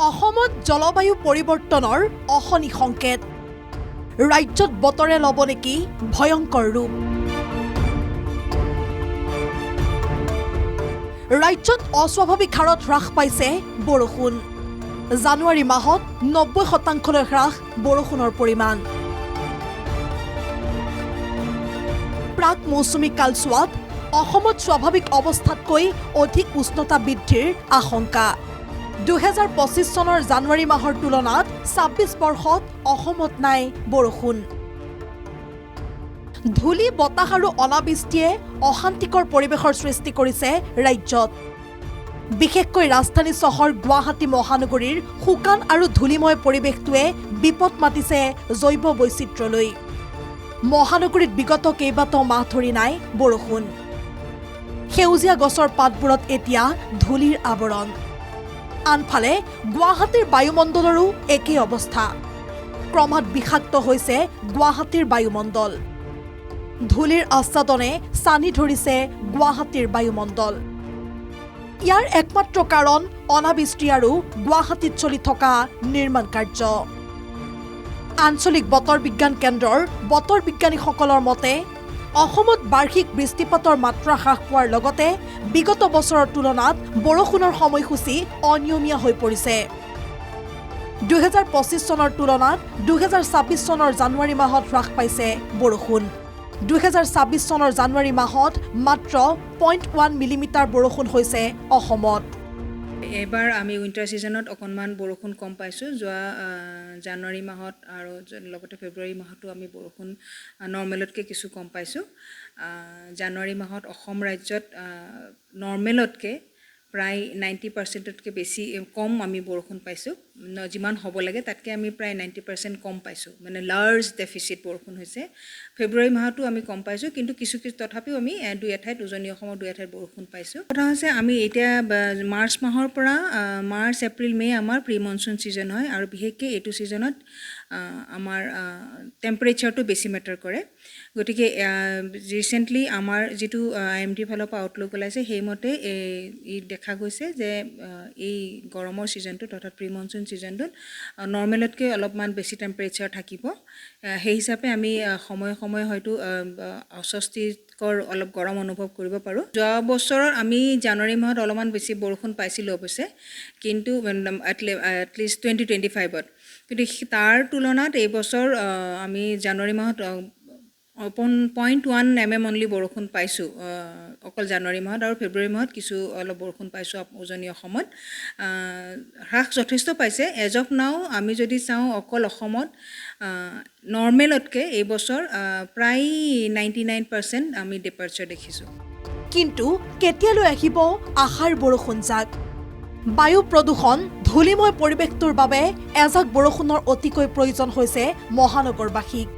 অসমত জলবায়ু পৰিৱৰ্তনৰ অশনি সংকেত ৰাজ্যত বতৰে ল'ব নেকি ভয়ংকৰ ৰূপ ৰাজ্যত অস্বাভাৱিক হাৰত হ্ৰাস পাইছে বৰষুণ জানুৱাৰী মাহত 90% লৈ হ্ৰাস বৰষুণৰ পৰিমাণ প্ৰাক মৌচুমী কালচোৱাত অসমত স্বাভাৱিক অৱস্থাতকৈ অধিক উষ্ণতা বৃদ্ধিৰ আশংকা 2025 চনৰ জানুৱাৰী মাহৰ তুলনাত 26 বৰ্ষত অসমত নাই বৰষুণ ধূলি বতাহ আৰু অনাবৃষ্টিয়ে অশান্তিকৰ পৰিৱেশৰ সৃষ্টি কৰিছে ৰাজ্যত বিশেষকৈ ৰাজধানী চহৰ গুৱাহাটী মহানগৰীৰ শুকান আৰু ধূলিময় পৰিৱেশটোৱে বিপদ মাতিছে জৈৱ বৈচিত্ৰ্যলৈ মহানগৰীত বিগত কেইবাটাও মাহ ধৰি নাই বৰষুণ সেউজীয়া গছৰ পাতবোৰত এতিয়া ধূলিৰ আৱৰণ আনফালে গুৱাহাটীৰ বায়ুমণ্ডলৰো একেই অৱস্থা ক্ৰমাৎ বিষাক্ত হৈছে গুৱাহাটীৰ বায়ুমণ্ডল ধূলিৰ আচ্ছাদনে ছানি ধৰিছে গুৱাহাটীৰ বায়ুমণ্ডল ইয়াৰ একমাত্ৰ কাৰণ অনাবৃষ্টি আৰু গুৱাহাটীত চলি থকা নিৰ্মাণ কাৰ্য আঞ্চলিক বতৰ বিজ্ঞান কেন্দ্ৰৰ বতৰ বিজ্ঞানীসকলৰ মতে অসমত বাৰ্ষিক বৃষ্টিপাতৰ মাত্ৰা হ্ৰাস পোৱাৰ লগতে বিগত বছৰৰ তুলনাত বৰষুণৰ সময়সূচী অনিয়মীয়া হৈ পৰিছে 2025 চনৰ তুলনাত 2026 চনৰ জানুৱাৰী মাহত হ্ৰাস পাইছে বৰষুণ 2026 চনৰ জানুৱাৰী মাহত মাত্ৰ 0.1 মিলিমিটাৰ বৰষুণ হৈছে অসমত এবাৰ আমি উইণ্টাৰ ছিজনত অকণমান বৰষুণ কম পাইছোঁ যোৱা জানুৱাৰী মাহত আৰু লগতে ফেব্ৰুৱাৰী মাহতো আমি বৰষুণ নৰ্মেলতকৈ কিছু কম পাইছোঁ জানুৱাৰী মাহত অসম ৰাজ্যত নৰ্মেলতকৈ প্ৰায় 90%তকৈ বেছি কম আমি বৰষুণ পাইছোঁ যিমান হ'ব লাগে তাতকৈ আমি প্ৰায় 90% কম পাইছোঁ মানে লাৰ্জ ডেফিচিট বৰষুণ হৈছে ফেব্ৰুৱাৰী মাহতো আমি কম পাইছোঁ কিন্তু কিছু তথাপিও আমি দুই এঠাইত উজনি অসমৰ দুই এঠাইত বৰষুণ পাইছোঁ কথা হৈছে আমি এতিয়া মাৰ্চ মাহৰ পৰা মাৰ্চ এপ্ৰিল মে' আমাৰ প্ৰি মনচুন ছিজন হয় আৰু বিশেষকৈ এইটো ছিজনত আমাৰ টেম্পাৰেচাৰটো বেছি মেটাৰ কৰে গতিকে ৰিচেণ্টলি আমাৰ যিটো IMD ফালৰ পৰা আউটলুক ওলাইছে সেইমতে ই দেখা গৈছে যে এই গৰমৰ ছিজনটোত অৰ্থাৎ প্ৰি মনচুন ছিজনটোত নৰ্মেলতকৈ অলপমান বেছি টেম্পাৰেচাৰ থাকিব সেই হিচাপে আমি সময়ে সময়ে হয়তো অস্বস্তিকৰ অলপ গৰম অনুভৱ কৰিব পাৰোঁ যোৱা বছৰত আমি জানুৱাৰী মাহত অলপমান বেছি বৰষুণ পাইছিলোঁ অৱশ্যে কিন্তু এটলিষ্ট 2025ত কিন্তু তাৰ তুলনাত এইবছৰ আমি জানুৱাৰী মাহত 0.1 mm অনলি বৰষুণ পাইছোঁ অকল জানুৱাৰী মাহত আৰু ফেব্ৰুৱাৰী মাহত কিছু অলপ বৰষুণ পাইছোঁ উজনি অসমত হ্ৰাস যথেষ্ট পাইছে এজ অফ নাও আমি যদি চাওঁ অকল অসমত নৰ্মেলতকৈ এইবছৰ প্ৰায় 99% আমি ডিপাৰ্চাৰ দেখিছোঁ কিন্তু কেতিয়ালৈ আহিব আশাৰ বৰষুণ জাক বায়ু প্ৰদূষণ ধূলিময় পৰিৱেশটোৰ বাবে এজাক বৰষুণৰ অতিকৈ প্ৰয়োজন হৈছে মহানগৰবাসীক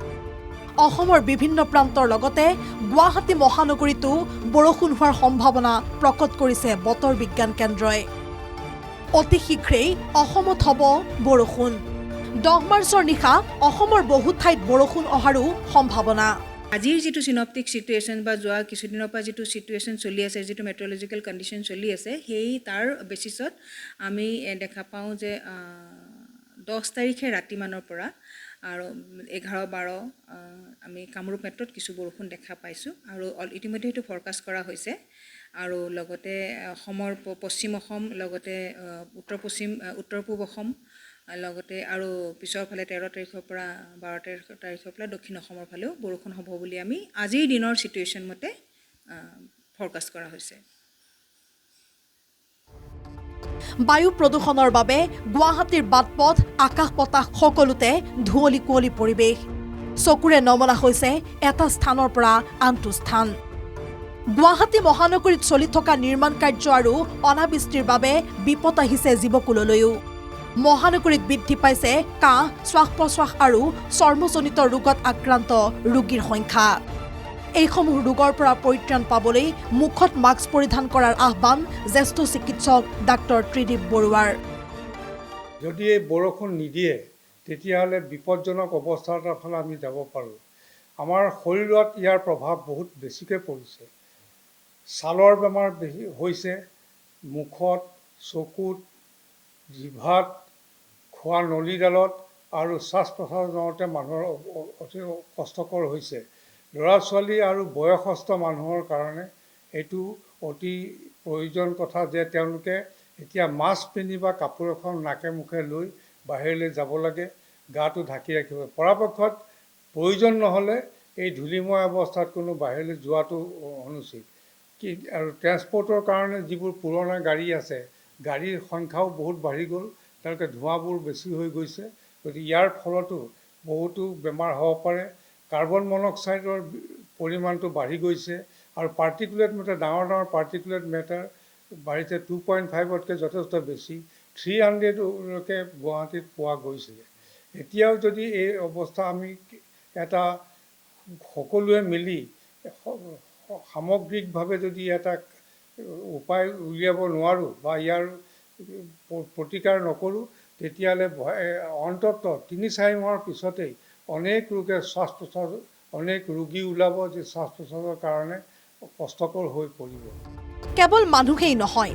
অসমৰ বিভিন্ন প্ৰান্তৰ লগতে গুৱাহাটী মহানগৰীতো বৰষুণ হোৱাৰ সম্ভাৱনা প্ৰকট কৰিছে বতৰ বিজ্ঞান কেন্দ্ৰই অতি শীঘ্ৰেই অসমত হ'ব বৰষুণ 10 মাৰ্চৰ নিশা অসমৰ বহু ঠাইত বৰষুণ অহাৰো সম্ভাৱনা আজিৰ যিটো চিনপ্টিক চিটুৱেশ্যন বা যোৱা কিছুদিনৰ পৰা যিটো চিটুৱেশ্যন চলি আছে যিটো মেট্ৰলজিকেল কণ্ডিশ্যন চলি আছে সেই তাৰ বেচিছত আমি দেখা পাওঁ যে 10 তাৰিখে ৰাতিমানৰ পৰা আৰু 11-12 আমি কামৰূপ মেট্ৰত কিছু বৰষুণ দেখা পাইছোঁ আৰু ইতিমধ্যে সেইটো ফৰকাষ্ট কৰা হৈছে আৰু লগতে অসমৰ পশ্চিম অসম লগতে উত্তৰ পূব অসম লগতে আৰু পিছৰ ফালে 13 তাৰিখৰ পৰা 12 তাৰিখৰ পৰা দক্ষিণ অসমৰ ফালেও বৰষুণ হ'ব বুলি আমি আজিৰ দিনৰ চিটুৱেশ্যন মতে ফৰকাষ্ট কৰা হৈছে বায়ু প্ৰদূষণৰ বাবে গুৱাহাটীৰ বাটপথ আকাশ বতাহ সকলোতে ধুঁৱলি কুঁৱলী পৰিৱেশ চকুৰে নমনা হৈছে এটা স্থানৰ পৰা আনটো স্থান গুৱাহাটী মহানগৰীত চলি থকা নিৰ্মাণ কাৰ্য আৰু অনাবৃষ্টিৰ বাবে বিপদ আহিছে জীৱকুললৈও মহানগৰীত বৃদ্ধি পাইছে কাহ শ্বাস প্ৰশ্বাস আৰু চৰ্মজনিত ৰোগত আক্ৰান্ত ৰোগীৰ সংখ্যা এইসমূহ ৰোগৰ পৰা পৰিত্ৰাণ পাবলৈ মুখত মাস্ক পৰিধান কৰাৰ আহ্বান জ্যেষ্ঠ চিকিৎসক ডাক্তৰ ত্ৰিদীপ বৰুৱাৰ যদি এই বৰষুণ নিদিয়ে তেতিয়াহ'লে বিপদজনক অৱস্থা এটাৰ ফালে আমি যাব পাৰোঁ আমাৰ শৰীৰত ইয়াৰ প্ৰভাৱ বহুত বেছিকৈ পৰিছে ছালৰ বেমাৰ বেছি হৈছে মুখত চকুত জিভাত খোৱা নলীডালত আৰু শ্বাস প্ৰশ্বাস লওঁতে মানুহৰ অতি কষ্টকৰ হৈছে। ল'ৰা ছোৱালী আৰু বয়সস্থ মানুহৰ কাৰণে এইটো অতি প্ৰয়োজন কথা যে তেওঁলোকে এতিয়া মাস্ক পিন্ধি বা কাপোৰ এখন নাকে মুখে লৈ বাহিৰলৈ যাব লাগে, গাটো ঢাকি ৰাখিব। পৰাপক্ষত প্ৰয়োজন নহ'লে এই ধূলিময় অৱস্থাত কোনো বাহিৰলৈ যোৱাটো অনুচিত। আৰু ট্ৰেন্সপৰ্টৰ কাৰণে যিবোৰ পুৰণা গাড়ী আছে, গাড়ীৰ সংখ্যাও বহুত বাঢ়ি গ'ল, তেওঁলোকে ধোঁৱাবোৰ বেছি হৈ গৈছে। গতিকে ইয়াৰ ফলতো বহুতো বেমাৰ হ'ব পাৰে। কাৰ্বন মনক্সাইডৰ পৰিমাণটো বাঢ়ি গৈছে আৰু পাৰ্টিকুলেট মেটাৰ, ডাঙৰ ডাঙৰ পাৰ্টিকুলেট মেটাৰ বাঢ়িছে 2.5তকৈ যথেষ্ট বেছি, 300লৈকে গুৱাহাটীত পোৱা গৈছিলে। এতিয়াও যদি এই অৱস্থা আমি এটা সকলোৱে মিলি সামগ্ৰিকভাৱে যদি এটা উপায় উলিয়াব নোৱাৰোঁ বা ইয়াৰ প্ৰতিকাৰ নকৰোঁ, তেতিয়াহ'লে অন্ততঃ 3-4 মাহৰ পিছতেই অনেক ৰোগে শ্বাস প্ৰশ্বাস, অনেক ৰোগী ওলাব যে শ্বাস প্ৰশ্বাসৰ কাৰণে কষ্টকৰ হৈ পৰিব। কেৱল মানুহেই নহয়,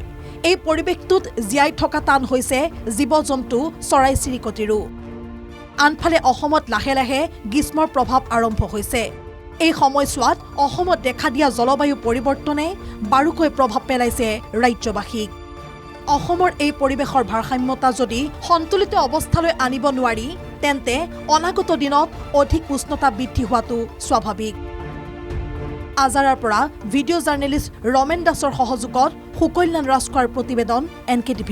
এই পৰিৱেশটোত জীয়াই থকা টান হৈছে জীৱ জন্তু, চৰাই চিৰিকটিৰো। আনফালে অসমত লাহে লাহে গ্ৰীষ্মৰ প্ৰভাৱ আৰম্ভ হৈছে। এই সময়ছোৱাত অসমত দেখা দিয়া জলবায়ু পৰিৱৰ্তনে বাৰুকৈ প্ৰভাৱ পেলাইছে ৰাজ্যবাসীক। অসমৰ এই পৰিৱেশৰ ভাৰসাম্যতা যদি সন্তুলিত অৱস্থালৈ আনিব নোৱাৰি, তেন্তে অনাগত দিনত অধিক উষ্ণতা বৃদ্ধি হোৱাটো স্বাভাৱিক। আজাৰাৰ পৰা ভিডিঅ' জাৰ্নেলিষ্ট ৰমেন দাসৰ সহযোগত সুকল্যাণ ৰাজখোৱাৰ প্ৰতিবেদন NKTV+।